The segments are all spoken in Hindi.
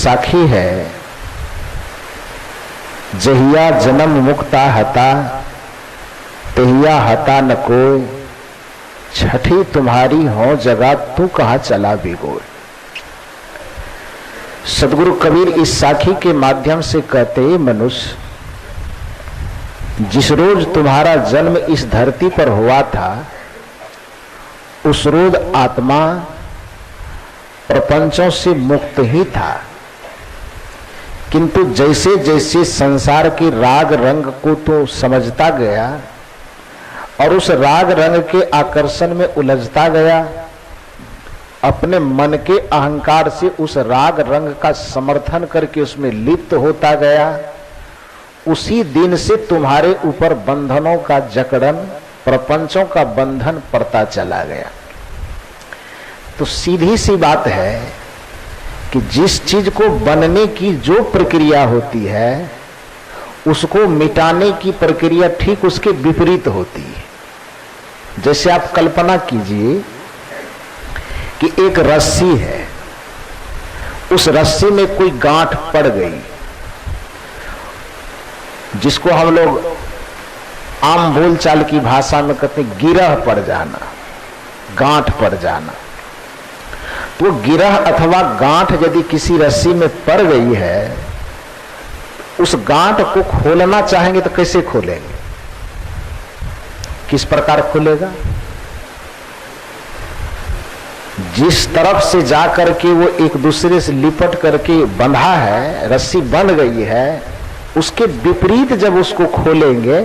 साखी है, जहिया जन्म मुक्ता हता तहिया हता न कोई, छठी तुम्हारी हो जगह तू कहां चला बिगोए। सदगुरु कबीर इस साखी के माध्यम से कहते हैं, मनुष्य जिस रोज तुम्हारा जन्म इस धरती पर हुआ था उस रोज आत्मा प्रपंचों से मुक्त ही था, किंतु जैसे जैसे संसार के राग रंग को तो समझता गया और उस राग रंग के आकर्षण में उलझता गया, अपने मन के अहंकार से उस राग रंग का समर्थन करके उसमें लिप्त होता गया, उसी दिन से तुम्हारे ऊपर बंधनों का जकड़न, प्रपंचों का बंधन पड़ता चला गया। तो सीधी सी बात है कि जिस चीज को बनने की जो प्रक्रिया होती है उसको मिटाने की प्रक्रिया ठीक उसके विपरीत होती है। जैसे आप कल्पना कीजिए कि एक रस्सी है, उस रस्सी में कोई गांठ पड़ गई, जिसको हम लोग आम बोलचाल की भाषा में कहते हैं गिरह पड़ जाना, गांठ पड़ जाना। तो गिरह अथवा गांठ यदि किसी रस्सी में पड़ गई है, उस गांठ को खोलना चाहेंगे तो कैसे खोलेंगे, किस प्रकार खोलेगा? जिस तरफ से जाकर के वो एक दूसरे से लिपट करके बंधा है, रस्सी बंध गई है, उसके विपरीत जब उसको खोलेंगे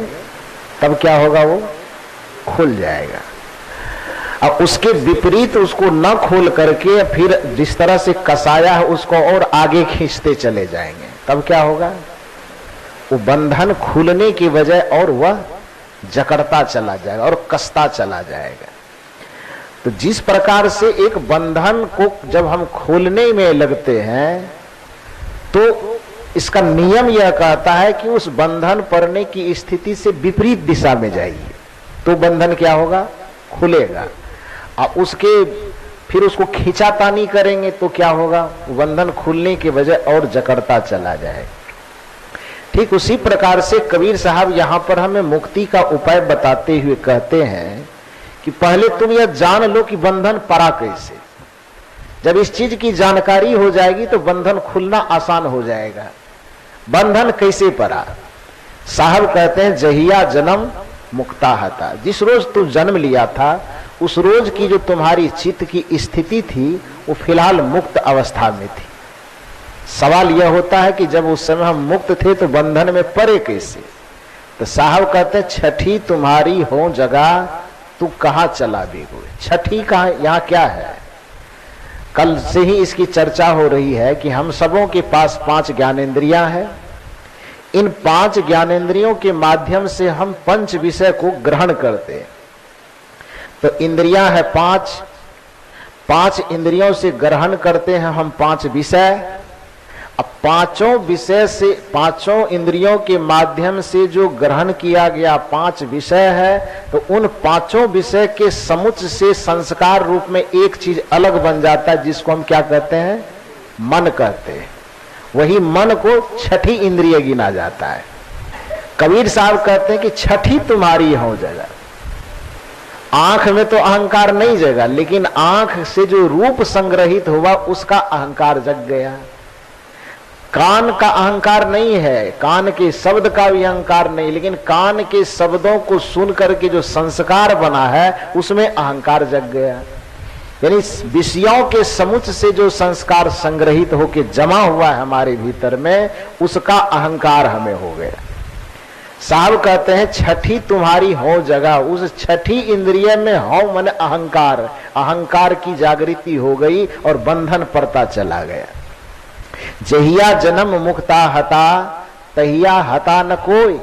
तब क्या होगा, वो खुल जाएगा। अब उसके विपरीत उसको न खोल करके फिर जिस तरह से कसाया है उसको और आगे खींचते चले जाएंगे, तब क्या होगा, वो बंधन खुलने की बजाय और वह जकड़ता चला जाएगा और कसता चला जाएगा। तो जिस प्रकार से एक बंधन को जब हम खोलने में लगते हैं तो इसका नियम यह कहता है कि उस बंधन पड़ने की स्थिति से विपरीत दिशा में जाइए तो बंधन क्या होगा, खुलेगा। और उसके फिर उसको खींचातानी करेंगे तो क्या होगा, बंधन खुलने के बजाय और जकड़ता चला जाएगा। ठीक उसी प्रकार से कबीर साहब यहां पर हमें मुक्ति का उपाय बताते हुए कहते हैं कि पहले तुम यह जान लो कि बंधन पड़ा कैसे। जब इस चीज की जानकारी हो जाएगी तो बंधन खुलना आसान हो जाएगा। बंधन कैसे पड़ा? साहब कहते हैं, जहिया जन्म मुक्ता हता, जिस रोज तू जन्म लिया था उस रोज की जो तुम्हारी चित्त की स्थिति थी वो फिलहाल मुक्त अवस्था में थी। सवाल यह होता है कि जब उस समय हम मुक्त थे तो बंधन में पड़े कैसे? तो साहब कहते हैं, छठी तुम्हारी हो जगह तू कहां चला बेगोए। छठी कहां, यहां क्या है? कल से ही इसकी चर्चा हो रही है कि हम सबों के पास 5 ज्ञानेंद्रियां हैं। इन 5 ज्ञानेंद्रियों के माध्यम से हम 5 विषय को ग्रहण करते हैं। तो इंद्रियां है 5 इंद्रियों से ग्रहण करते हैं हम 5 विषय। अब 5 विषय से 5 इंद्रियों के माध्यम से जो ग्रहण किया गया 5 विषय है, तो उन 5 विषय के समुच्चय से संस्कार रूप में एक चीज अलग बन जाता है, जिसको हम क्या कहते हैं, मन कहते हैं। वही मन को छठी इंद्रिय गिना जाता है। कबीर साहब कहते हैं कि छठी तुम्हारी हो जगह। आंख में तो अहंकार नहीं जगा, लेकिन आंख से जो रूप संग्रहित हुआ उसका अहंकार जग गया। कान का अहंकार नहीं है, कान के शब्द का भी अहंकार नहीं, लेकिन कान के शब्दों को सुन करके जो संस्कार बना है उसमें अहंकार जग गया। यानी विषयों के समुच्चय से जो संस्कार संग्रहित होकर जमा हुआ है हमारे भीतर में, उसका अहंकार हमें हो गया। साहब कहते हैं, छठी तुम्हारी हो जगह। उस छठी इंद्रिय में हो मन अहंकार, अहंकार की जागृति हो गई और बंधन पड़ता चला गया। जहिया जन्म मुक्ता हता तहिया हता न कोई,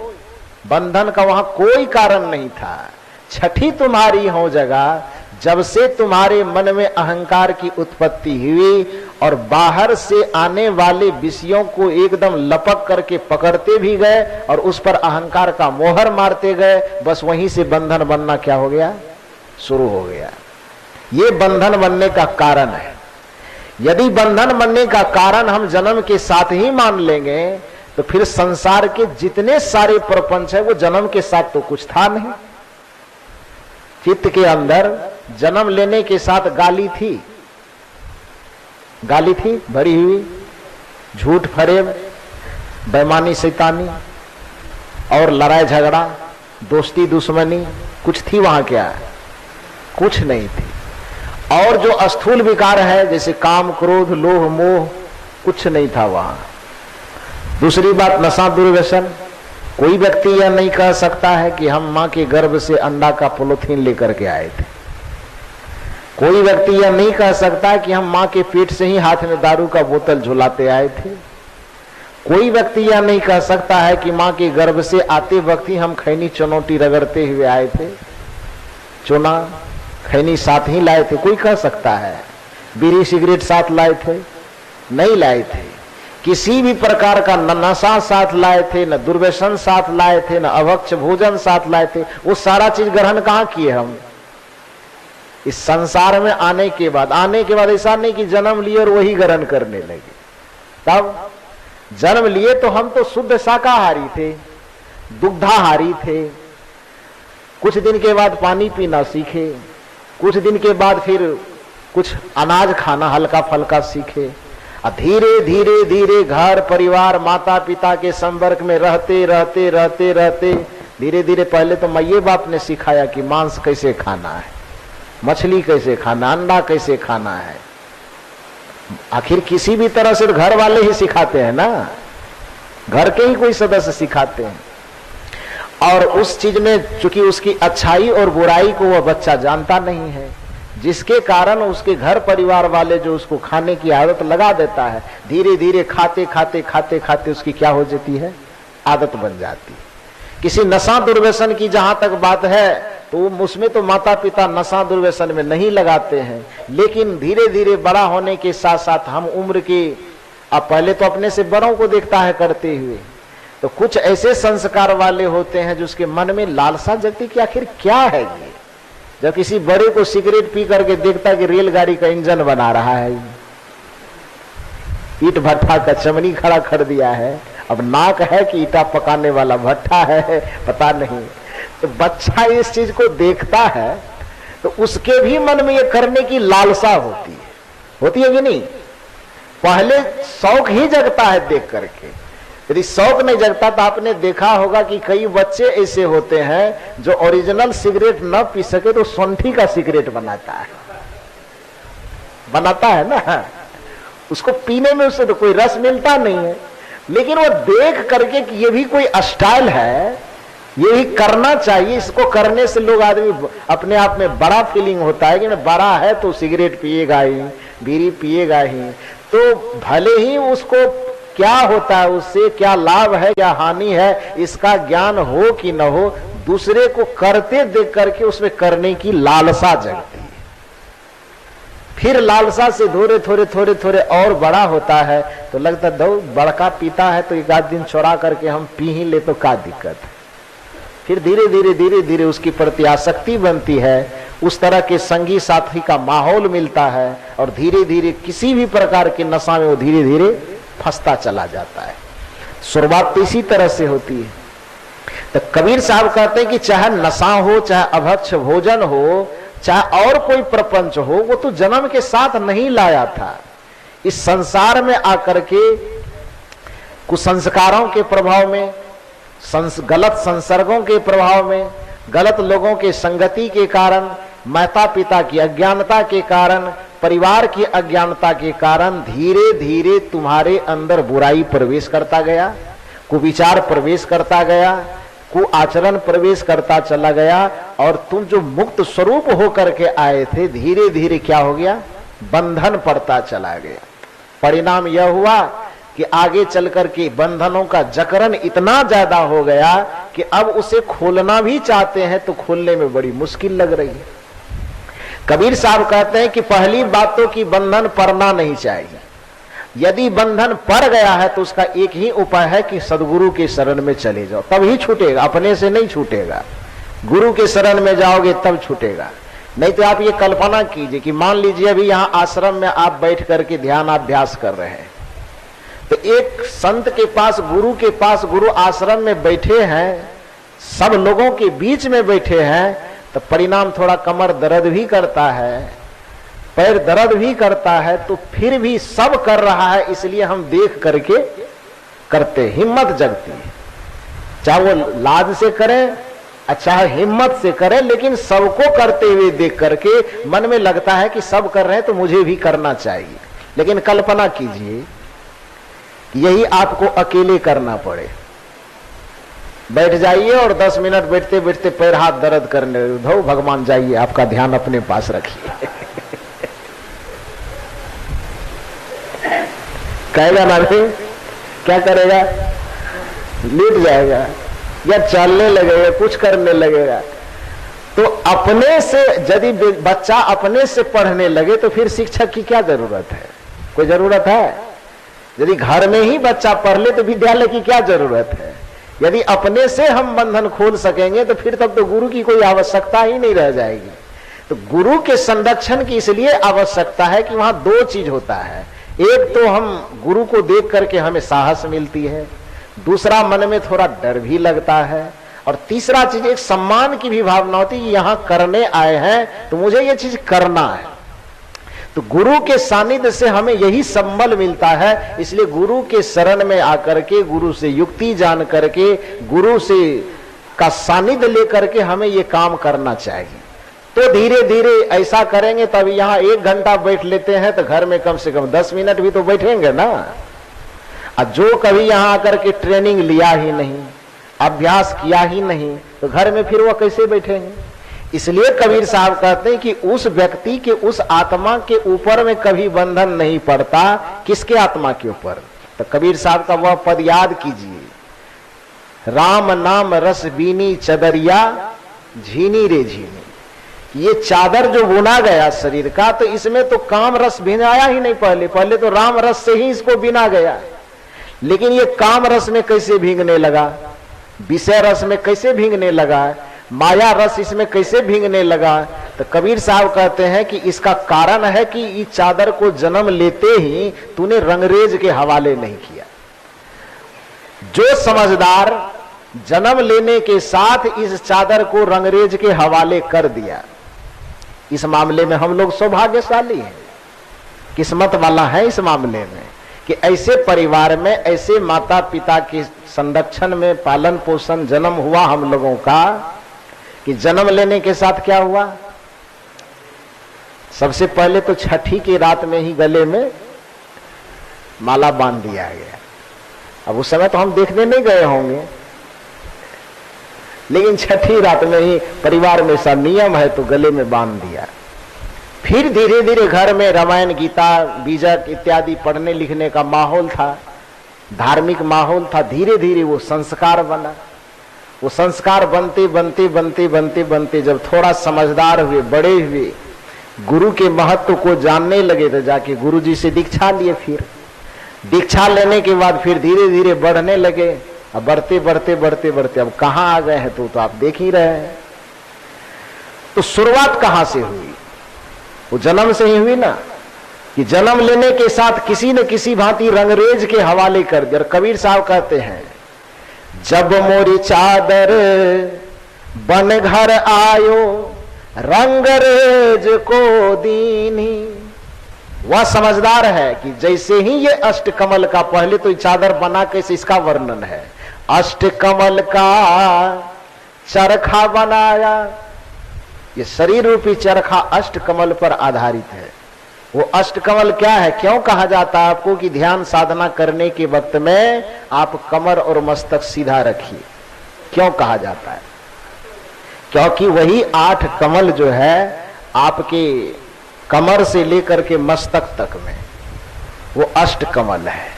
बंधन का वहां कोई कारण नहीं था। छठी तुम्हारी हो जगह, जब से तुम्हारे मन में अहंकार की उत्पत्ति हुई और बाहर से आने वाले विषयों को एकदम लपक करके पकड़ते भी गए और उस पर अहंकार का मोहर मारते गए, बस वहीं से बंधन बनना क्या हो गया, शुरू हो गया। ये बंधन बनने का कारण है। यदि बंधन बनने का कारण हम जन्म के साथ ही मान लेंगे तो फिर संसार के जितने सारे प्रपंच है वो जन्म के साथ तो कुछ था नहीं। चित्त के अंदर जन्म लेने के साथ गाली थी भरी हुई, झूठ फरेब, बेईमानी शैतानी और लड़ाई झगड़ा, दोस्ती दुश्मनी, कुछ थी वहां? क्या कुछ नहीं थी। और जो स्थूल विकार है जैसे काम क्रोध लोभ मोह, कुछ नहीं था वहां। दूसरी बात, नशा दुर्व्यसन। कोई व्यक्ति यह नहीं कह सकता है कि हम मां के गर्भ से अंडा का पॉलिथीन लेकर के आए थे। कोई व्यक्ति यह नहीं कह सकता कि हम मां के पेट से ही हाथ में दारू का बोतल झुलाते आए थे। कोई व्यक्ति यह नहीं कह सकता है कि मां के गर्भ से आते वक्त ही हम खैनी चुनौती रगड़ते हुए आए थे, चुना खैनी साथ ही लाए थे। कोई कह सकता है? बीड़ी सिगरेट साथ लाए थे? नहीं लाए थे। किसी भी प्रकार का न नशा साथ लाए थे, न दुर्व्यसन साथ लाए थे, न अभक्ष भोजन साथ लाए थे। वो सारा चीज ग्रहण कहां किए हम? इस संसार में आने के बाद ऐसा नहीं कि जन्म लिए और वही ग्रहण करने लगे। तब जन्म लिए तो हम तो शुद्ध शाकाहारी थे, दुग्धाहारी थे। कुछ दिन के बाद पानी पीना सीखे, कुछ दिन के बाद फिर कुछ अनाज खाना हल्का फल्का सीखे। धीरे धीरे धीरे घर परिवार माता पिता के संपर्क में रहते रहते रहते रहते धीरे धीरे पहले तो माँ बाप ने सिखाया कि मांस कैसे खाना है, मछली कैसे खाना, अंडा कैसे खाना है। आखिर किसी भी तरह से घर वाले ही सिखाते हैं ना, घर के ही कोई सदस्य सिखाते हैं। और उस चीज में चूंकि उसकी अच्छाई और बुराई को वह बच्चा जानता नहीं है, जिसके कारण उसके घर परिवार वाले जो उसको खाने की आदत लगा देता है, धीरे धीरे खाते खाते खाते खाते उसकी क्या हो जाती है? आदत बन जाती है। किसी नशा दुर्व्यसन की जहां तक बात है तो उसमें तो माता पिता नशा दुर्व्यसन में नहीं लगाते हैं, लेकिन धीरे धीरे बड़ा होने के साथ साथ हम उम्र के, अब पहले तो अपने से बड़ों को देखता है करते हुए, तो कुछ ऐसे संस्कार वाले होते हैं जो उसके मन में लालसा जगती कि आखिर क्या है ये। जब किसी बड़े को सिगरेट पी करके देखता कि रेलगाड़ी का इंजन बना रहा है, ईट भट्ठा का चमनी खड़ा कर दिया है, अब नाक है कि ईटा पकाने वाला भट्ठा है पता नहीं, तो बच्चा इस चीज को देखता है तो उसके भी मन में ये करने की लालसा होती है कि नहीं? पहले शौक ही जगता है देख करके। यदि शौक नहीं जगता तो आपने देखा होगा कि कई बच्चे ऐसे होते हैं जो ओरिजिनल सिगरेट न पी सके तो सौंठी का सिगरेट बनाता है ना, उसको पीने में उससे तो कोई रस मिलता नहीं है, लेकिन वो देख करके कि ये भी कोई स्टाइल है, ये भी करना चाहिए, इसको करने से लोग आदमी अपने आप में बड़ा फीलिंग होता है कि मैं बड़ा है तो सिगरेट पिएगा ही, बीड़ी पिएगा ही। तो भले ही उसको क्या होता है, उससे क्या लाभ है क्या हानि है, इसका ज्ञान हो कि न हो, दूसरे को करते देख करके उसमें करने की लालसा जगती है। फिर लालसा से थोड़े थोड़े थोड़े थोड़े और बड़ा होता है तो लगता है दो बड़का पीता है तो एक आध दिन चुरा करके हम पी ही ले तो क्या दिक्कत है। फिर धीरे धीरे उसकी प्रति आसक्ति बनती है, उस तरह के संगी साथी का माहौल मिलता है और धीरे धीरे किसी भी प्रकार के नशा में वो धीरे धीरे फंसता चला जाता है। शुरुआत तो इसी तरह से होती है। तो कबीर साहब कहते हैं कि चाहे नशा हो, चाहे अभक्ष भोजन हो, चाहे और कोई प्रपंच हो, वो तो जन्म के साथ नहीं लाया था। इस संसार में आकर के कुसंस्कारों के प्रभाव में, गलत संसर्गों के प्रभाव में, गलत लोगों के संगति के कारण, माता पिता की अज्ञानता के कारण, परिवार की अज्ञानता के कारण धीरे धीरे तुम्हारे अंदर बुराई प्रवेश करता गया, कुविचार प्रवेश करता गया, कुआचरण प्रवेश करता चला गया और तुम जो मुक्त स्वरूप होकर के आए थे धीरे धीरे क्या हो गया? बंधन पड़ता चला गया। परिणाम यह हुआ कि आगे चल करके बंधनों का जकड़न इतना ज्यादा हो गया कि अब उसे खोलना भी चाहते हैं तो खोलने में बड़ी मुश्किल लग रही है। कबीर साहब कहते हैं कि पहली बात तो कि बंधन पड़ना नहीं चाहिए। यदि बंधन पड़ गया है तो उसका एक ही उपाय है कि सदगुरु के शरण में चले जाओ, तब ही छूटेगा, अपने से नहीं छूटेगा। गुरु के शरण में जाओगे तब छूटेगा। नहीं तो आप ये कल्पना कीजिए कि मान लीजिए अभी यहाँ आश्रम में आप बैठ करके ध्यान अभ्यास कर रहे हैं, तो एक संत के पास, गुरु के पास, गुरु आश्रम में बैठे हैं, सब लोगों के बीच में बैठे हैं, तो परिणाम थोड़ा कमर दर्द भी करता है, पैर दर्द भी करता है, तो फिर भी सब कर रहा है इसलिए हम देख करके करते, हिम्मत जगती है। चाहे वो लाज से करें, अच्छा हिम्मत से करें, लेकिन सबको करते हुए देख करके मन में लगता है कि सब कर रहे हैं तो मुझे भी करना चाहिए। लेकिन कल्पना कीजिए यही आपको अकेले करना पड़े, बैठ जाइए और 10 मिनट बैठते बैठते पैर हाथ दर्द करने लगे, भगवान जाइए आपका ध्यान अपने पास रखिए। कहेगा ना रे, क्या करेगा? लेट जाएगा या चलने लगेगा, कुछ करने लगेगा। तो अपने से यदि बच्चा अपने से पढ़ने लगे तो फिर शिक्षक की क्या जरूरत है? कोई जरूरत है? यदि घर में ही बच्चा पढ़ ले तो विद्यालय की क्या जरूरत है? यदि अपने से हम बंधन खोल सकेंगे तो फिर तब तो गुरु की कोई आवश्यकता ही नहीं रह जाएगी। तो गुरु के संरक्षण की इसलिए आवश्यकता है कि वहां दो चीज होता है, एक तो हम गुरु को देख करके हमें साहस मिलती है, दूसरा मन में थोड़ा डर भी लगता है, और तीसरा चीज एक सम्मान की भी भावना होती है कि यहां करने आए हैं तो मुझे ये चीज करना है। तो गुरु के सानिध्य से हमें यही संबल मिलता है, इसलिए गुरु के शरण में आकर के, गुरु से युक्ति जान करके, गुरु से का सानिध्य लेकर के हमें ये काम करना चाहिए। तो धीरे धीरे ऐसा करेंगे तब यहाँ 1 घंटा बैठ लेते हैं तो घर में कम से कम 10 मिनट भी तो बैठेंगे ना। और जो कभी यहाँ आकर के ट्रेनिंग लिया ही नहीं, अभ्यास किया ही नहीं, तो घर में फिर वो कैसे बैठेंगे? इसलिए कबीर साहब कहते हैं कि उस व्यक्ति के, उस आत्मा के ऊपर में कभी बंधन नहीं पड़ता। किसके आत्मा के ऊपर? तो कबीर साहब का वह पद याद कीजिए, राम नाम रस बीनी चदरिया झीनी रे झीनी। ये चादर जो बुना गया शरीर का, तो इसमें तो काम रस भिनाया ही नहीं, पहले तो राम रस से ही इसको बिना गया। लेकिन ये काम रस में कैसे भींगने लगा, विषय रस में कैसे भींगने लगा, माया रस इसमें कैसे भींगने लगा? तो कबीर साहब कहते हैं कि इसका कारण है कि इस चादर को जन्म लेते ही तूने रंगरेज के हवाले नहीं किया। जो समझदार जन्म लेने के साथ इस चादर को रंगरेज के हवाले कर दिया, इस मामले में हम लोग सौभाग्यशाली हैं, किस्मत वाला है इस मामले में कि ऐसे परिवार में, ऐसे माता पिता के संरक्षण में पालन पोषण जन्म हुआ हम लोगों का, कि जन्म लेने के साथ क्या हुआ? सबसे पहले तो छठी की रात में ही गले में माला बांध दिया गया। अब उस समय तो हम देखने नहीं गए होंगे, लेकिन छठी रात में ही परिवार में ऐसा नियम है तो गले में बांध दिया। फिर धीरे धीरे घर में रामायण, गीता, बीजक इत्यादि पढ़ने लिखने का माहौल था, धार्मिक माहौल था। धीरे धीरे वो संस्कार बना। वो संस्कार बनते बनते बनते बनते बनते जब थोड़ा समझदार हुए, बड़े हुए, गुरु के महत्व को जानने लगे, तो जाके गुरु जी से दीक्षा लिए। फिर दीक्षा लेने के बाद फिर धीरे धीरे बढ़ने लगे। अब बढ़ते बढ़ते बढ़ते बढ़ते अब कहाँ आ गए हैं तो आप देख ही रहे हैं। तो शुरुआत कहाँ से हुई? वो जन्म से ही हुई ना, कि जन्म लेने के साथ किसी न किसी भांति रंगरेज के हवाले कर दिया। और कबीर साहब कहते हैं, जब मोरी चादर बन घर आयो रंगरेज को दीनी। वह समझदार है कि जैसे ही ये अष्टकमल का, पहले तो चादर बना कैसे, इसका वर्णन है, अष्टकमल का चरखा बनाया। ये शरीर रूपी चरखा अष्टकमल पर आधारित है। वो अष्टकमल क्या है, क्यों कहा जाता है आपको कि ध्यान साधना करने के वक्त में आप कमर और मस्तक सीधा रखिए? क्यों कहा जाता है? क्योंकि वही 8 कमल जो है आपके कमर से लेकर के मस्तक तक में, वो अष्टकमल है,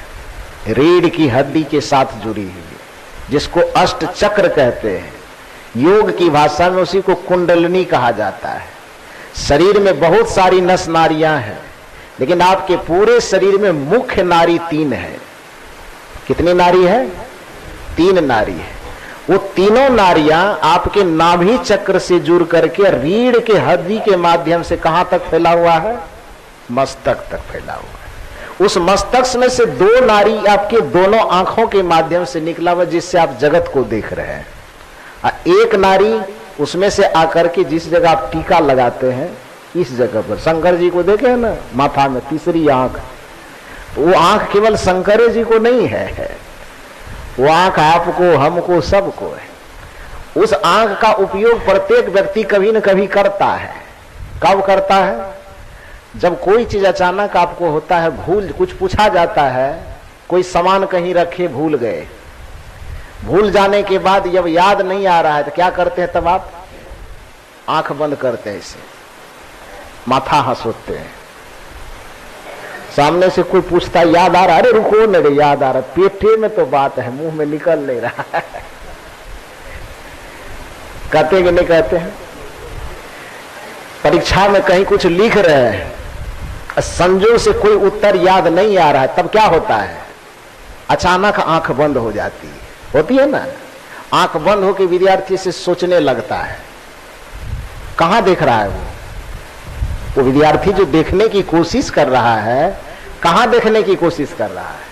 रीढ़ की हड्डी के साथ जुड़ी हुई, जिसको अष्ट चक्र कहते हैं। योग की भाषा में उसी को कुंडलनी कहा जाता है। शरीर में बहुत सारी नस नारियां हैं, लेकिन आपके पूरे शरीर में मुख्य नारी 3 है। कितनी नारी है? 3 नारी है। वो तीनों नारियां आपके नाभि चक्र से जुड़ करके रीढ़ के हड्डी के माध्यम से कहां तक फैला हुआ है? मस्तक तक फैला हुआ है। उस मस्तक में से दो नारी आपके दोनों आंखों के माध्यम से निकला हुआ, जिससे आप जगत को देख रहे हैं। एक नारी उसमें से आकर के जिस जगह आप टीका लगाते हैं, इस जगह पर शंकर जी को देखे ना माथा में तीसरी आंख, तो वो आंख केवल शंकर जी को नहीं है, वो आंख आपको, हमको, सबको है। उस आंख का उपयोग प्रत्येक व्यक्ति कभी न कभी करता है। कब करता है? जब कोई चीज अचानक आपको होता है, भूल, कुछ पूछा जाता है, कोई सामान कहीं रखे भूल गए, भूल जाने के बाद जब याद नहीं आ रहा है तो क्या करते हैं? तब आप आंख बंद करते हैं, इसे माथा हंसोते हैं। सामने से कोई पूछता है याद आ रहा है? अरे रुको न रे, याद आ रहा, पेटे में तो बात है, मुंह में निकल नहीं रहा है। कहते हैं कि नहीं कहते हैं? परीक्षा में कहीं कुछ लिख रहे हैं, संजोग से कोई उत्तर याद नहीं आ रहा है, तब क्या होता है? अचानक आंख बंद हो जाती है, होती है ना। आंख बंद होकर विद्यार्थी से सोचने लगता है। कहां देख रहा है वो विद्यार्थी जो देखने की कोशिश कर रहा है, कहां देखने की कोशिश कर रहा है?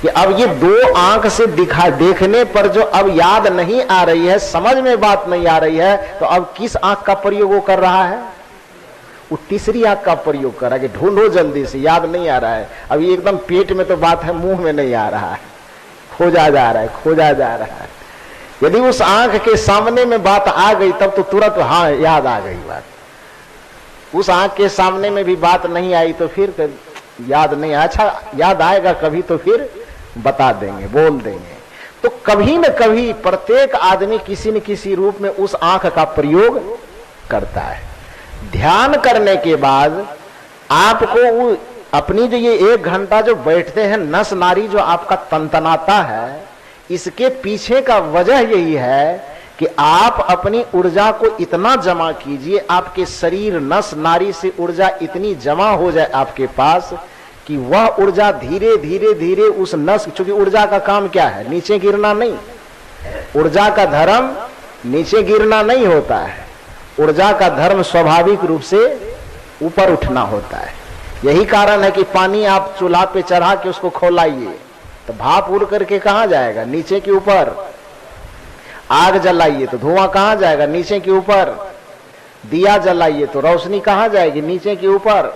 कि अब ये दो आंख से देखने पर जो अब याद नहीं आ रही है, समझ में बात नहीं आ रही है, तो अब किस आंख का प्रयोग वो कर रहा है? वो तीसरी आंख का प्रयोग कर रहा है कि ढूंढो जल्दी से, याद नहीं आ रहा है। अब ये एकदम पेट में तो बात है, मुंह में नहीं आ रहा है, खोजा जा रहा है, खोजा जा रहा है। यदि उस आंख के सामने में बात आ गई तब तो तुरंत हाँ याद आ गई बात। उस आंख के सामने में भी बात नहीं आई तो फिर याद नहीं, अच्छा याद आएगा कभी तो फिर बता देंगे, बोल देंगे। तो कभी न कभी प्रत्येक आदमी किसी न किसी रूप में उस आंख का प्रयोग करता है। ध्यान करने के बाद आपको अपनी जो ये 1 घंटा जो बैठते हैं, नस नारी जो आपका तनतनाता है, इसके पीछे का वजह यही है कि आप अपनी ऊर्जा को इतना जमा कीजिए, आपके शरीर नस नारी से ऊर्जा इतनी जमा हो जाए आपके पास कि वह ऊर्जा धीरे धीरे धीरे उस नस, क्योंकि ऊर्जा का काम क्या है? नीचे गिरना नहीं। ऊर्जा का धर्म नीचे गिरना नहीं होता है, ऊर्जा का धर्म स्वाभाविक रूप से ऊपर उठना होता है। यही कारण है कि पानी आप चूल्हा पे चढ़ा के उसको खौलाइए तो भाप उड़ करके कहां जाएगा? नीचे के ऊपर। आग जलाइए तो धुआं कहां जाएगा? नीचे के ऊपर। दिया जलाइए तो रोशनी कहां जाएगी? नीचे के ऊपर,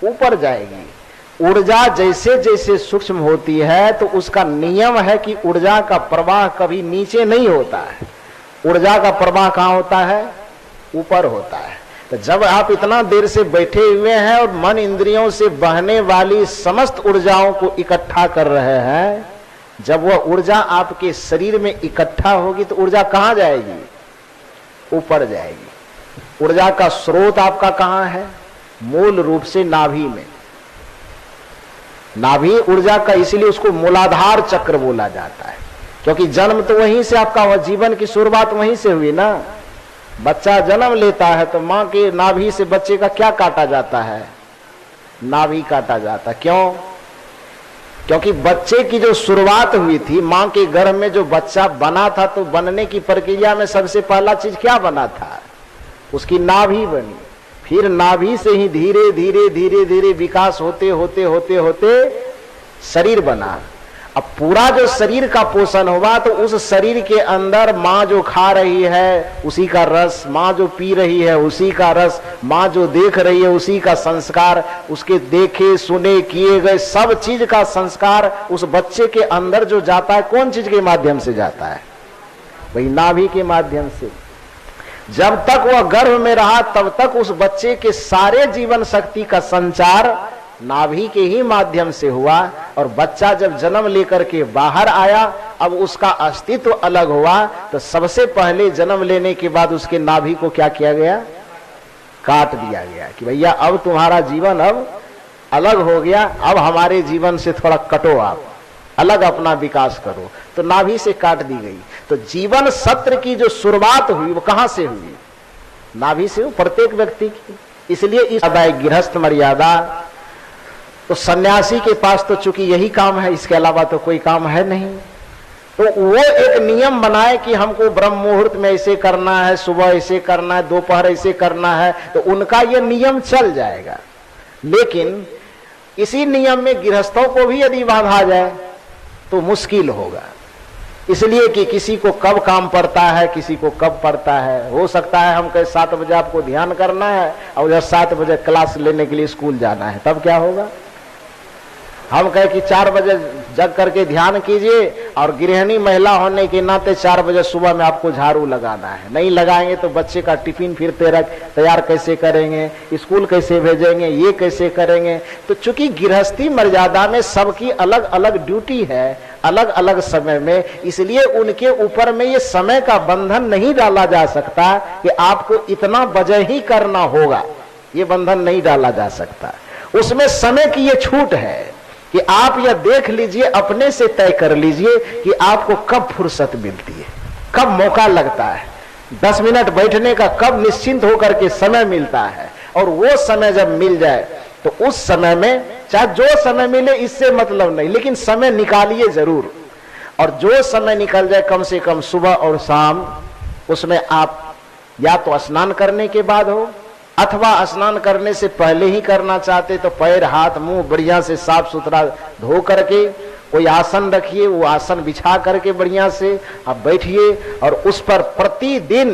ऊपर जाएगी। ऊर्जा जैसे जैसे सूक्ष्म होती है तो उसका नियम है कि ऊर्जा का प्रवाह कभी नीचे नहीं होता है, ऊर्जा का प्रवाह कहां होता है? ऊपर होता है। तो जब आप इतना देर से बैठे हुए हैं और मन इंद्रियों से बहने वाली समस्त ऊर्जाओं को इकट्ठा कर रहे हैं, जब वह ऊर्जा आपके शरीर में इकट्ठा होगी तो ऊर्जा कहां जाएगी? ऊपर जाएगी। ऊर्जा का स्रोत आपका कहां है? मूल रूप से नाभि में। नाभि ऊर्जा का, इसलिए उसको मूलाधार चक्र बोला जाता है, क्योंकि जन्म तो वहीं से आपका, वह जीवन की शुरुआत वहीं से हुई ना। बच्चा जन्म लेता है तो मां के नाभि से बच्चे का क्या काटा जाता है? नाभि काटा जाता है। क्यों? क्योंकि बच्चे की जो शुरुआत हुई थी, मां के गर्भ में जो बच्चा बना था, तो बनने की प्रक्रिया में सबसे पहला चीज क्या बना था? उसकी नाभि बनी। फिर नाभि से ही धीरे धीरे धीरे धीरे विकास होते होते होते होते शरीर बना। अब पूरा जो शरीर का पोषण हुआ तो उस शरीर के अंदर माँ जो खा रही है उसी का रस, माँ जो पी रही है उसी का रस, माँ जो देख रही है उसी का संस्कार, उसके देखे सुने किए गए सब चीज का संस्कार उस बच्चे के अंदर जो जाता है, कौन चीज के माध्यम से जाता है? वही नाभि के माध्यम से। जब तक वह गर्भ में रहा तब तक उस बच्चे के सारे जीवन शक्ति का संचार नाभि के ही माध्यम से हुआ, और बच्चा जब जन्म लेकर के बाहर आया, अब उसका अस्तित्व अलग हुआ, तो सबसे पहले जन्म लेने के बाद उसके नाभि को क्या किया गया? काट दिया गया कि भैया अब तुम्हारा जीवन अब अलग हो गया, अब हमारे जीवन से थोड़ा कटो, आप अलग अपना विकास करो। तो नाभि से काट दी गई। तो जीवन सत्र की जो शुरुआत हुई वो कहां से हुई? नाभि से, प्रत्येक व्यक्ति की। इसलिए इस गृहस्थ मर्यादा तो सन्यासी के पास तो चूंकि यही काम है, इसके अलावा तो कोई काम है नहीं। तो वो एक नियम बनाए कि हमको ब्रह्म मुहूर्त में ऐसे करना है, सुबह ऐसे करना है, दोपहर ऐसे करना है, तो उनका ये नियम चल जाएगा। लेकिन इसी नियम में गृहस्थों को भी यदि बांधा जाए तो मुश्किल होगा, इसलिए कि किसी को कब काम पड़ता है, किसी को कब पड़ता है। हो सकता है हम कहे 7 बजे आपको ध्यान करना है और जब 7 बजे क्लास लेने के लिए स्कूल जाना है, तब क्या होगा? हम कहे कि 4 बजे जग करके ध्यान कीजिए और गृहिणी महिला होने के नाते 4 बजे सुबह में आपको झाड़ू लगाना है। नहीं लगाएंगे तो बच्चे का टिफिन फिर तैयार कैसे करेंगे, स्कूल कैसे भेजेंगे, ये कैसे करेंगे। तो चूंकि गृहस्थी मर्यादा में सबकी अलग अलग ड्यूटी है, अलग अलग समय में, इसलिए उनके ऊपर में ये समय का बंधन नहीं डाला जा सकता कि आपको इतना बजे ही करना होगा, ये बंधन नहीं डाला जा सकता। उसमें समय की ये छूट है कि आप यह देख लीजिए, अपने से तय कर लीजिए कि आपको कब फुर्सत मिलती है, कब मौका लगता है, 10 मिनट बैठने का कब निश्चिंत होकर के समय मिलता है। और वो समय जब मिल जाए तो उस समय में, चाहे जो समय मिले इससे मतलब नहीं, लेकिन समय निकालिए जरूर। और जो समय निकल जाए कम से कम सुबह और शाम, उसमें आप या तो स्नान करने के बाद हो अथवा स्नान करने से पहले ही करना चाहते तो पैर हाथ मुंह बढ़िया से साफ सुथरा धो करके कोई आसन रखिए, वो आसन बिछा करके बढ़िया से आप बैठिए और उस पर प्रतिदिन,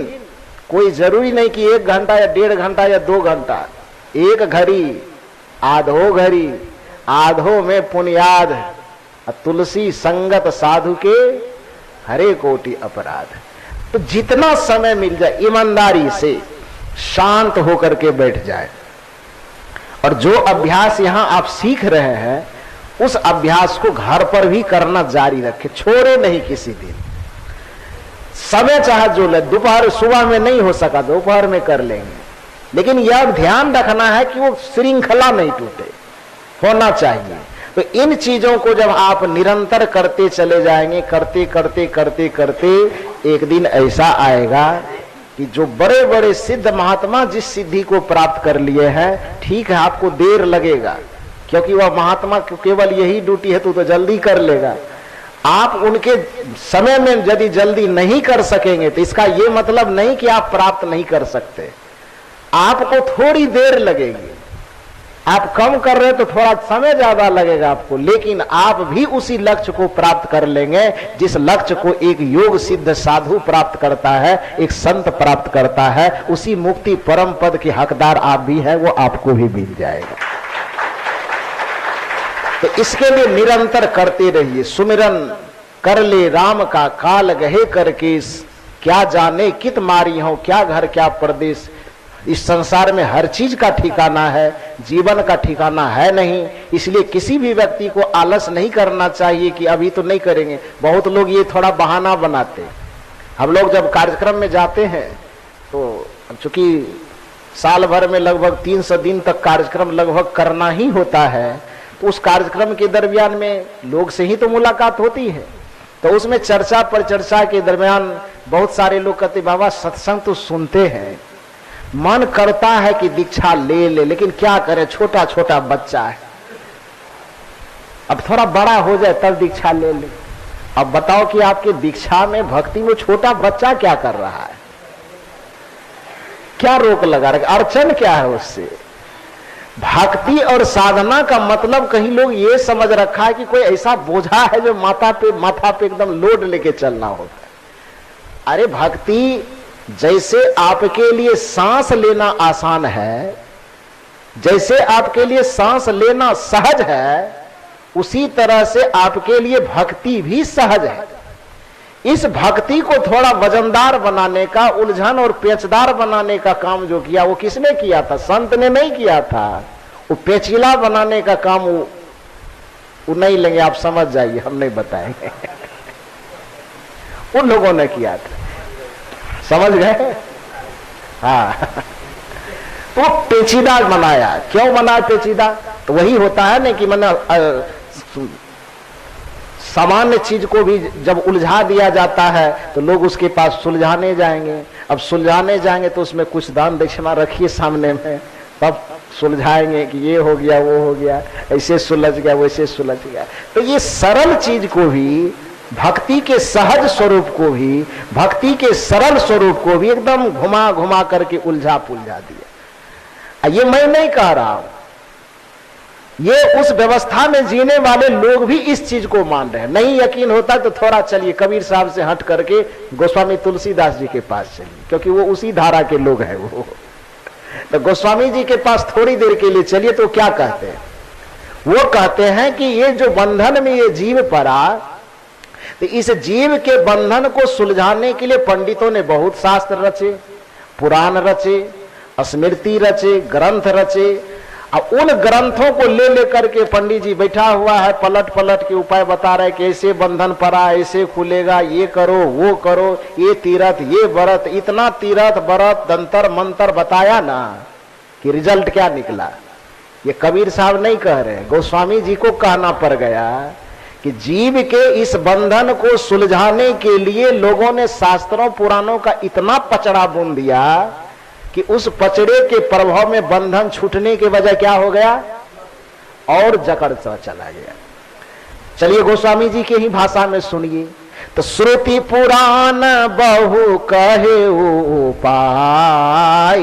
कोई जरूरी नहीं कि 1 घंटा या 1.5 घंटा या 2 घंटा, 1 घड़ी, आधो घड़ी, आधो में पुण्याद, तुलसी संगत साधु के हरे कोटि अपराध। तो जितना समय मिल जाए ईमानदारी से शांत होकर के बैठ जाए। और जो अभ्यास यहां आप सीख रहे हैं उस अभ्यास को घर पर भी करना जारी रखें, छोड़े नहीं किसी दिन। समय चाहे जो ले, दोपहर सुबह में नहीं हो सका दोपहर में कर लेंगे, लेकिन यह ध्यान रखना है कि वो श्रृंखला नहीं टूटे, होना चाहिए। तो इन चीजों को जब आप निरंतर करते चले जाएंगे, करते करते करते करते एक दिन ऐसा आएगा कि जो बड़े बड़े सिद्ध महात्मा जिस सिद्धि को प्राप्त कर लिए हैं, ठीक है आपको देर लगेगा क्योंकि वह महात्मा केवल यही ड्यूटी है तो जल्दी कर लेगा। आप उनके समय में यदि जल्दी नहीं कर सकेंगे तो इसका यह मतलब नहीं कि आप प्राप्त नहीं कर सकते, आपको थोड़ी देर लगेगी। आप कम कर रहे तो थोड़ा समय ज्यादा लगेगा आपको, लेकिन आप भी उसी लक्ष्य को प्राप्त कर लेंगे जिस लक्ष्य को एक योग सिद्ध साधु प्राप्त करता है, एक संत प्राप्त करता है। उसी मुक्ति परम पद के हकदार आप भी हैं, वो आपको भी मिल जाएगा। तो इसके लिए निरंतर करते रहिए, सुमिरन कर ले राम का काल गहे करके, क्या जाने कित मारी हो, क्या घर क्या परदेश। इस संसार में हर चीज का ठिकाना है, जीवन का ठिकाना है नहीं। इसलिए किसी भी व्यक्ति को आलस नहीं करना चाहिए कि अभी तो नहीं करेंगे। बहुत लोग ये थोड़ा बहाना बनाते। हम लोग जब कार्यक्रम में जाते हैं तो चूंकि साल भर में लगभग 300 दिन तक कार्यक्रम लगभग करना ही होता है, तो उस कार्यक्रम के दरमियान में लोग से ही तो मुलाकात होती है। तो उसमें चर्चा पर चर्चा के दरमियान बहुत सारे लोग कहते बाबा सत्संग तो सुनते हैं, मन करता है कि दीक्षा ले ले, लेकिन क्या करें छोटा छोटा बच्चा है, अब थोड़ा बड़ा हो जाए तब दीक्षा ले ले। अब बताओ कि आपके दीक्षा में भक्ति में छोटा बच्चा क्या कर रहा है, क्या रोक लगा रहा है, अड़चन क्या है उससे। भक्ति और साधना का मतलब कहीं लोग ये समझ रखा है कि कोई ऐसा बोझा है जो माथा पे एकदम लोड लेके चलना होता है। अरे भक्ति जैसे आपके लिए सांस लेना आसान है, जैसे आपके लिए सांस लेना सहज है, उसी तरह से आपके लिए भक्ति भी सहज है। इस भक्ति को थोड़ा वजनदार बनाने का, उलझन और पेचदार बनाने का काम जो किया वो किसने किया था? संत ने नहीं किया था। वो पेचीला बनाने का काम वो नहीं लेंगे, आप समझ जाइए, हम नहीं बताएंगे। उन लोगों ने किया था, समझ गए? हाँ। तो पेचीदा बनाया। क्यों बनाया पेचीदा? तो वही होता है ना कि मैंने सामान्य चीज को भी जब उलझा दिया जाता है तो लोग उसके पास सुलझाने जाएंगे। अब सुलझाने जाएंगे तो उसमें कुछ दान दक्षिणा रखिए सामने में, तब सुलझाएंगे कि ये हो गया वो हो गया, ऐसे सुलझ गया वैसे सुलझ गया। तो ये सरल चीज को भी भक्ति के सहज स्वरूप को भी, भक्ति के सरल स्वरूप को भी एकदम घुमा घुमा करके उलझा पुलझा दिया। ये मैं नहीं कह रहा हूं, ये उस व्यवस्था में जीने वाले लोग भी इस चीज को मान रहे हैं। नहीं यकीन होता तो थोड़ा चलिए कबीर साहब से हट करके गोस्वामी तुलसीदास जी के पास चलिए, क्योंकि वो उसी धारा के लोग हैं। वो तो गोस्वामी जी के पास थोड़ी देर के लिए चलिए तो क्या कहते हैं? वो कहते हैं कि ये जो बंधन में ये जीव पड़ा, तो इस जीव के बंधन को सुलझाने के लिए पंडितों ने बहुत शास्त्र रचे, पुराण रचे, स्मृति रचे, ग्रंथ रचे। अब उन ग्रंथों को ले लेकर के पंडित जी बैठा हुआ है, पलट पलट के उपाय बता रहे कि ऐसे बंधन पड़ा, ऐसे खुलेगा, ये करो वो करो, ये तीरथ ये व्रत, इतना तीरथ व्रत तंत्र मंत्र बताया ना कि रिजल्ट क्या निकला। ये कबीर साहब नहीं कह रहे, गोस्वामी जी को कहना पड़ गया कि जीव के इस बंधन को सुलझाने के लिए लोगों ने शास्त्रों पुराणों का इतना पचड़ा बुन दिया कि उस पचड़े के प्रभाव में बंधन छूटने के वजह क्या हो गया, और जकड़ चला गया। चलिए गोस्वामी जी के ही भाषा में सुनिए। तो श्रुति पुराण बहु कहे उपाय,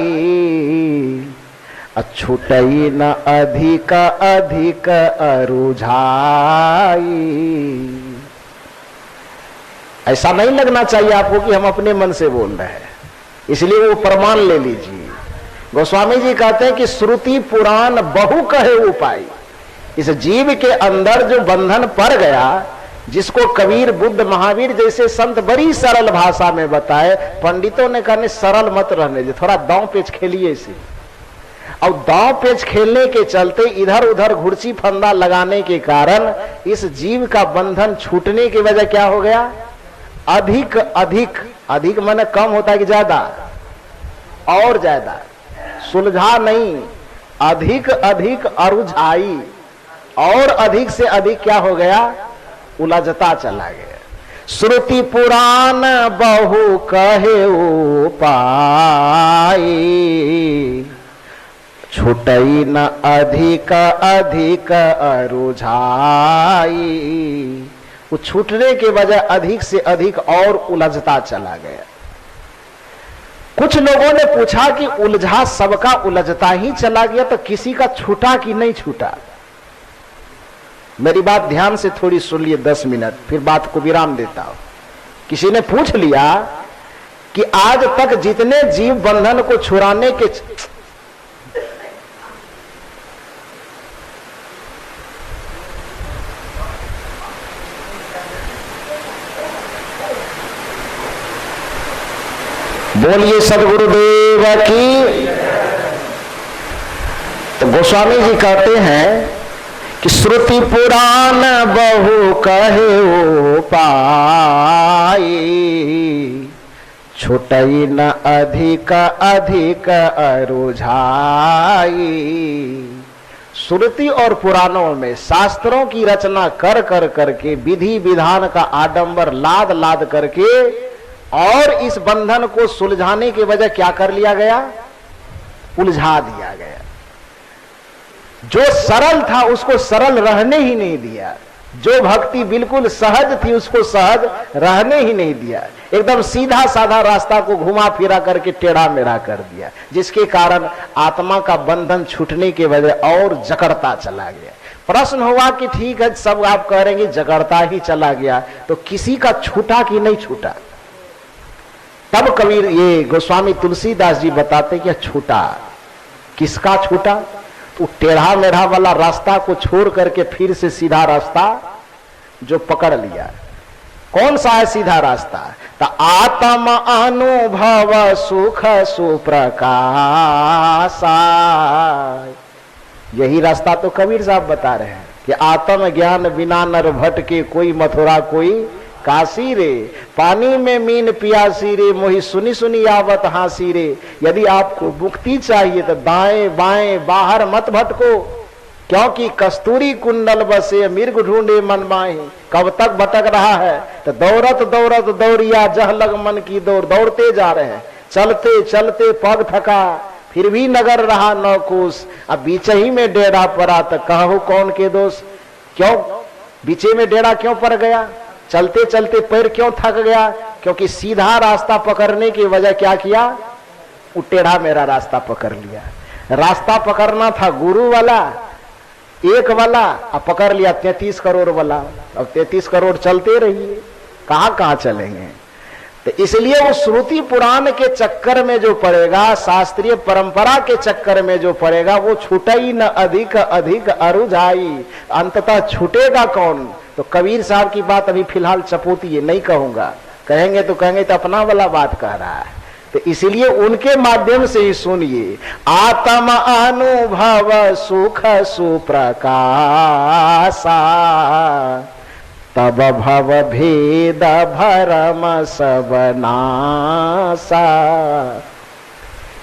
छूटई न अधिक अधिक अरुझाई। ऐसा नहीं लगना चाहिए आपको कि हम अपने मन से बोल रहे हैं, इसलिए वो प्रमाण ले लीजिए। गोस्वामी जी कहते हैं कि श्रुति पुराण बहु कहे उपाय। इस जीव के अंदर जो बंधन पड़ गया, जिसको कबीर बुद्ध महावीर जैसे संत बड़ी सरल भाषा में बताए, पंडितों ने कहा सरल मत रहने दे, थोड़ा दांव पेच खेलिए इसे। और दांव पेच खेलने के चलते इधर उधर घुड़सी फंदा लगाने के कारण इस जीव का बंधन छूटने की वजह क्या हो गया, अधिक अधिक, अधिक माने कम होता है कि ज्यादा, और ज्यादा, सुलझा नहीं, अधिक अधिक अरुझाई, और अधिक से अधिक क्या हो गया, उलझता चला गया। श्रुति पुराण बहु कहे उपाय, छूटई न अधिक अधिक अरुझाई। वो छूटने के बजाय अधिक से अधिक और उलझता चला गया। कुछ लोगों ने पूछा कि उलझा सबका उलझता ही चला गया, तो किसी का छूटा कि नहीं छूटा? मेरी बात ध्यान से थोड़ी सुन लिए 10 मिनट, फिर बात को विराम देता हूं। किसी ने पूछ लिया कि आज तक जितने जीव बंधन को छुड़ाने के बोलिए सदगुरुदेव की। तो गोस्वामी जी कहते हैं कि श्रुति पुराण बहु कहे उपाय, छूटई न अधिक अधिक अरुझाई। श्रुति और पुराणों में शास्त्रों की रचना कर कर करके, विधि विधान का आडंबर लाद लाद करके, और इस बंधन को सुलझाने के वजह क्या कर लिया गया, उलझा दिया गया। जो सरल था उसको सरल रहने ही नहीं दिया, जो भक्ति बिल्कुल सहज थी उसको सहज रहने ही नहीं दिया, एकदम सीधा साधा रास्ता को घुमा फिरा करके टेढ़ा मेढ़ा कर दिया, जिसके कारण आत्मा का बंधन छूटने के वजह और जकड़ता चला गया। प्रश्न हुआ कि ठीक है, सब आप कह रहे हैं जकड़ता ही चला गया, तो किसी का छूटा कि नहीं छूटा? तब कबीर ये गोस्वामी तुलसीदास जी बताते कि छूटा। किसका छूटा? तो टेढ़ा मेढ़ा वाला रास्ता को छोड़ करके फिर से सीधा रास्ता जो पकड़ लिया। कौन सा है सीधा रास्ता? तो आत्म अनुभव सुख सुप्रकाश, यही रास्ता तो कबीर साहब बता रहे हैं कि आत्म ज्ञान बिना नर भटके, कोई मथुरा कोई काशी रे, पानी में मीन पियासी रे, मोहि सुनी सुनी आवत हासी रे। यदि आपको मुक्ति चाहिए तो दाएं बाएं बाहर मत भटको, क्योंकि कस्तूरी कुंडल बसे मिर्ग ढूंढे मन माही। कब तक भटक रहा है? तो दौड़त दौड़त दौड़िया जह लग मन की दौड़, दौड़ते जा रहे हैं, चलते चलते पग थका, फिर भी नगर रहा नौकोस। अब बीच ही में डेरा पड़ा तो कहो कौन के दोष? क्यों बीचे में डेरा क्यों पड़ गया? चलते चलते पैर क्यों थक गया? क्योंकि सीधा रास्ता पकड़ने की वजह क्या किया? वो टेढ़ा मेरा रास्ता पकड़ लिया। रास्ता पकड़ना था गुरु वाला, एक वाला, अब पकड़ लिया 33 करोड़ वाला। अब 33 करोड़ चलते रहिए, कहां कहां चलेंगे? तो इसलिए वो श्रुति पुराण के चक्कर में जो पड़ेगा, शास्त्रीय परंपरा के चक्कर में जो पड़ेगा, वो छूटई न अधिक अधिक अरुझाई, अंततः छूटेगा कौन? तो कबीर साहब की बात अभी फिलहाल चपोती है, नहीं कहूंगा, कहेंगे तो कहेंगे तो अपना वाला बात कह रहा है। तो इसलिए उनके माध्यम से ही सुनिए। आत्म अनुभव सुख सुप्रकाशा, तब भव भेद भरम सब नासा।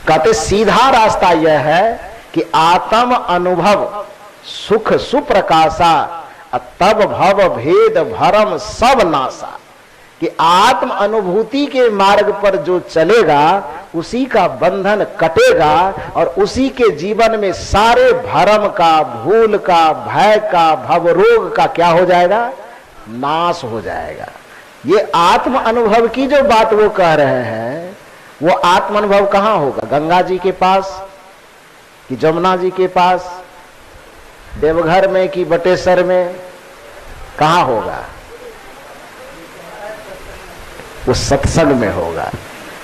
कहते सीधा रास्ता यह है कि आत्म अनुभव सुख सुप्रकाशा, तब भव भेद भरम सब नासा। कि आत्म अनुभूति के मार्ग पर जो चलेगा उसी का बंधन कटेगा और उसी के जीवन में सारे भरम का, भूल का, भय का, भवरोग का क्या हो जाएगा? नाश हो जाएगा। ये आत्म अनुभव की जो बात वो कह रहे हैं, वो आत्म अनुभव कहां होगा? गंगा जी के पास कि जमुना जी के पास, देवघर में कि बटेश्वर में, कहां होगा? वो सत्संग में होगा,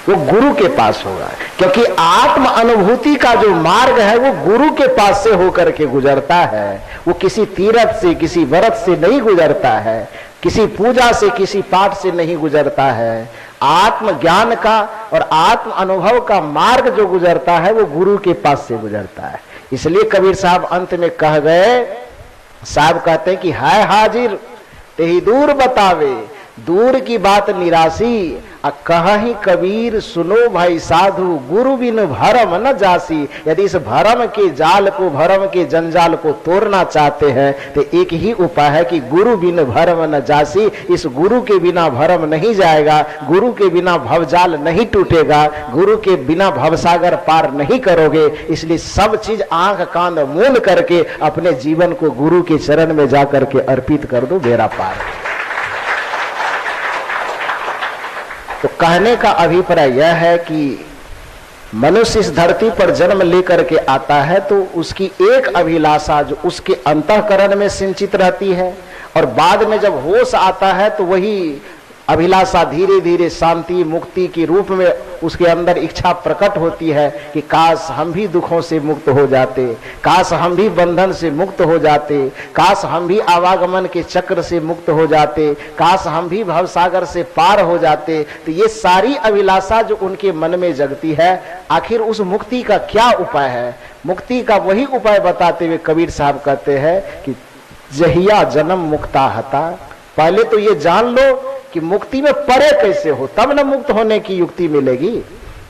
वो गुरु के पास होगा। क्योंकि आत्म अनुभूति का जो मार्ग है वो गुरु के पास से होकर के गुजरता है। वो किसी तीर्थ से, किसी व्रत से नहीं गुजरता है, किसी पूजा से, किसी पाठ से नहीं गुजरता है। आत्म ज्ञान का और आत्म अनुभव का मार्ग जो गुजरता है वो गुरु के पास से गुजरता है। इसलिए कबीर साहब अंत में कह गए, साहब कहते हैं कि है हाजिर तेही दूर बतावे, दूर की बात निराशी, कहीं कबीर सुनो भाई साधु, गुरु बिन भरम न जासी। यदि इस भरम के जाल को, भरम के जंजाल को तोड़ना चाहते हैं तो एक ही उपाय है कि गुरु बिन भरम न जासी। इस गुरु के बिना भरम नहीं जाएगा, गुरु के बिना भवजाल नहीं टूटेगा, गुरु के बिना भवसागर पार नहीं करोगे। इसलिए सब चीज आंख कान मूंद करके अपने जीवन को गुरु के चरण में जाकर के अर्पित कर दो, बेड़ा पार। तो कहने का अभिप्राय यह है कि मनुष्य इस धरती पर जन्म लेकर के आता है तो उसकी एक अभिलाषा जो उसके अंतःकरण में सिंचित रहती है, और बाद में जब होश आता है तो वही अभिलाषा धीरे धीरे शांति मुक्ति के रूप में उसके अंदर इच्छा प्रकट होती है कि काश हम भी दुखों से मुक्त हो जाते, काश हम भी बंधन से मुक्त हो जाते, काश हम भी आवागमन के चक्र से मुक्त हो जाते, काश हम भी भवसागर से पार हो जाते। तो ये सारी अभिलाषा जो उनके मन में जगती है, आखिर उस मुक्ति का क्या उपाय है? मुक्ति का वही उपाय बताते हुए कबीर साहब कहते हैं कि जहिया जन्म मुक्ता हता। पहले तो ये जान लो कि मुक्ति में परे कैसे हो, तब न मुक्त होने की युक्ति मिलेगी।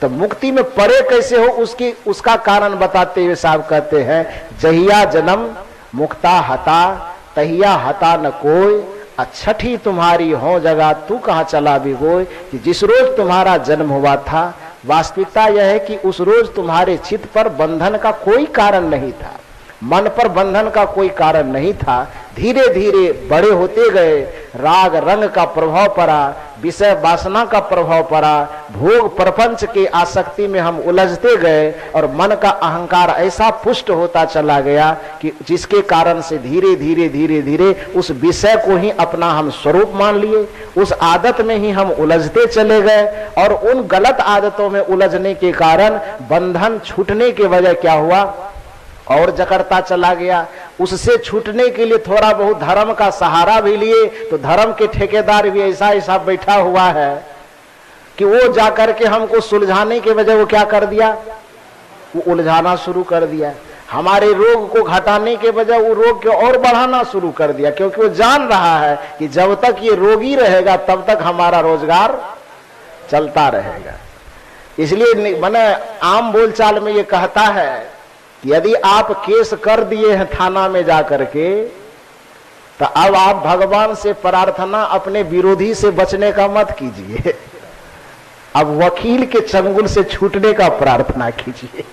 तो मुक्ति में परे कैसे हो उसका कारण बताते हुए साहब कहते हैं, जहिया जन्म मुक्ता हता तहिया हता न कोई, छठी तुम्हारी हो जगह तू कहाँ चला भिगोय। कि जिस रोज तुम्हारा जन्म हुआ था, वास्तविकता यह है कि उस रोज तुम्हारे चित्त पर बंधन का कोई कारण नहीं था, मन पर बंधन का कोई कारण नहीं था। धीरे धीरे बड़े होते गए, राग रंग का प्रभाव पड़ा, विषय वासना का प्रभाव पड़ा, भोग प्रपंच के आसक्ति में हम उलझते गए और मन का अहंकार ऐसा पुष्ट होता चला गया कि जिसके कारण से धीरे धीरे धीरे धीरे उस विषय को ही अपना हम स्वरूप मान लिए, उस आदत में ही हम उलझते चले गए और उन गलत आदतों में उलझने के कारण बंधन छूटने के वजह क्या हुआ और जकड़ता चला गया। उससे छूटने के लिए थोड़ा बहुत धर्म का सहारा भी लिए तो धर्म के ठेकेदार भी ऐसा बैठा हुआ है कि वो जाकर के हमको सुलझाने के वजह वो क्या कर दिया, वो उलझाना शुरू कर दिया। हमारे रोग को घटाने के बजाय वो रोग को और बढ़ाना शुरू कर दिया, क्योंकि वो जान रहा है कि जब तक ये रोगी रहेगा तब तक हमारा रोजगार चलता रहेगा। इसलिए मैंने आम बोलचाल में ये कहता है यदि आप केस कर दिए हैं थाना में जाकर के, तो अब आप भगवान से प्रार्थना अपने विरोधी से बचने का मत कीजिए, अब वकील के चंगुल से छूटने का प्रार्थना कीजिए।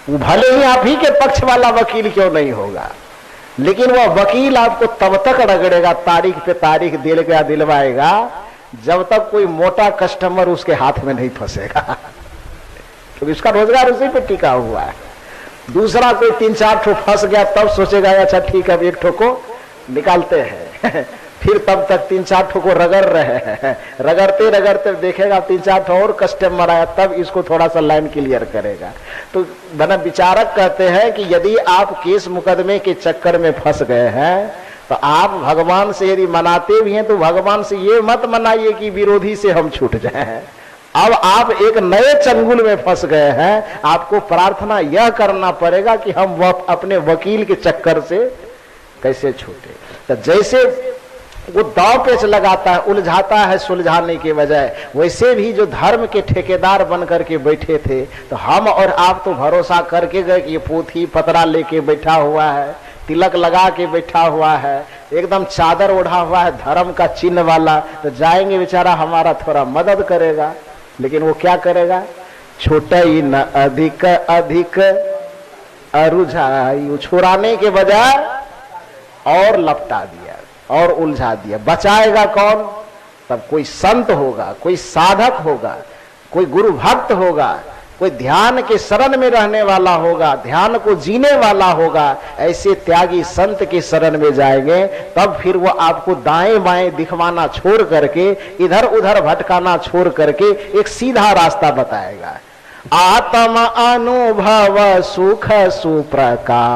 भले ही आप ही के पक्ष वाला वकील क्यों नहीं होगा, लेकिन वह वकील आपको तब तक रगड़ेगा, तारीख पे तारीख दिलवाएगा, जब तक कोई मोटा कस्टमर उसके हाथ में नहीं फंसेगा, क्योंकि उसका रोजगार उसी पे टिका हुआ है। दूसरा कोई 3-4 ठो फंस गया तब सोचेगा अच्छा ठीक है अब 1 ठो को निकालते हैं फिर तब तक 3-4 ठो को रगड़ रहे हैं, रगड़ते रगड़ते देखेगा 3-4 ठो और कस्टमर आया तब इसको थोड़ा सा लाइन क्लियर करेगा। तो बना विचारक कहते हैं कि यदि आप केस मुकदमे के चक्कर में फंस गए हैं तो आप भगवान से यदि मनाते भी हैं तो भगवान से ये मत मनाइए कि विरोधी से हम छूट जाएं। अब आप एक नए चंगुल में फंस गए हैं, आपको प्रार्थना यह करना पड़ेगा कि हम अपने वकील के चक्कर से कैसे छूटे। तो जैसे वो दांव पेच लगाता है, उलझाता है सुलझाने के बजाय, वैसे भी जो धर्म के ठेकेदार बन करके बैठे थे तो हम और आप तो भरोसा करके गए कि ये पोथी पतरा लेके बैठा हुआ है, तिलक लगा के बैठा हुआ है, एकदम चादर ओढ़ा हुआ है धर्म का चिन्ह वाला, तो जाएंगे बेचारा हमारा थोड़ा मदद करेगा। लेकिन वो क्या करेगा, छोटा ही न अधिक अधिक अरुझाई, छुड़ाने के बजाय और लपटा दिया और उलझा दिया। बचाएगा कौन? तब कोई संत होगा, कोई साधक होगा, कोई गुरु भक्त होगा, कोई ध्यान के शरण में रहने वाला होगा, ध्यान को जीने वाला होगा। ऐसे त्यागी संत के शरण में जाएंगे तब फिर वो आपको दाएं बाएं दिखवाना छोड़ करके, इधर उधर भटकाना छोड़ करके एक सीधा रास्ता बताएगा। आत्म अनुभव सुख सुप्रकाशा,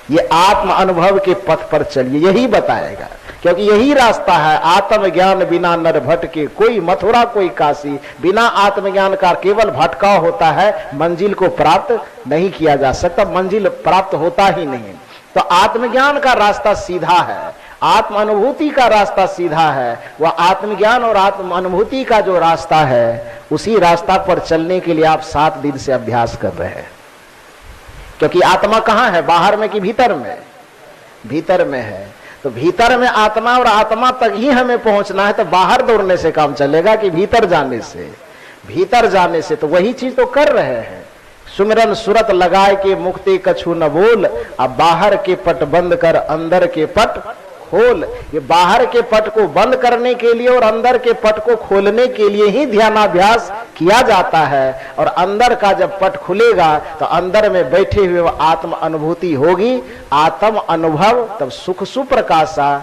ये आत्म अनुभव के पथ पर चलिए, यही बताएगा, क्योंकि यही रास्ता है। आत्मज्ञान बिना नर भटके, कोई मथुरा कोई काशी, बिना आत्मज्ञान का केवल भटकाव होता है, मंजिल को प्राप्त नहीं किया जा सकता, मंजिल प्राप्त होता ही नहीं। तो आत्मज्ञान का रास्ता सीधा है, आत्म अनुभूति का रास्ता सीधा है। वह आत्मज्ञान और आत्म अनुभूति का जो रास्ता है, उसी रास्ता पर चलने के लिए आप 7 दिन से अभ्यास कर रहे हैं। क्योंकि आत्मा कहाँ है, बाहर में कि भीतर में? भीतर में है। तो भीतर में आत्मा, और आत्मा तक ही हमें पहुंचना है, तो बाहर दौड़ने से काम चलेगा कि भीतर जाने से? भीतर जाने से। तो वही चीज तो कर रहे हैं। सुमिरन सुरत लगाए के मुक्ति कछु न बोल, अब बाहर के पट बंद कर अंदर के पट खोल। ये बाहर के पट को बंद करने के लिए और अंदर के पट को खोलने के लिए ही ध्यानाभ्यास किया जाता है। और अंदर का जब पट खुलेगा तो अंदर में बैठे हुए वो आत्म अनुभूति होगी, आत्म अनुभव, तब सुख सुप्रकाशा,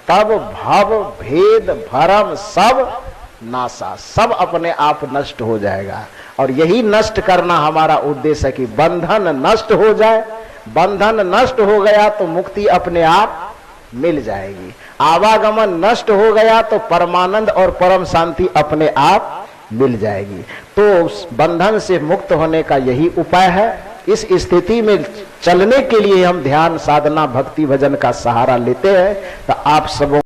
तब भव भेद भरम सब नासा, सब अपने आप नष्ट हो जाएगा। और यही नष्ट करना हमारा उद्देश्य है कि बंधन नष्ट हो जाए। बंधन नष्ट हो गया तो मुक्ति अपने आप मिल जाएगी। आवागमन नष्ट हो गया तो परमानंद और परम शांति अपने आप मिल जाएगी। तो उस बंधन से मुक्त होने का यही उपाय है। इस स्थिति में चलने के लिए हम ध्यान, साधना, भक्ति, भजन का सहारा लेते हैं। तो आप सबों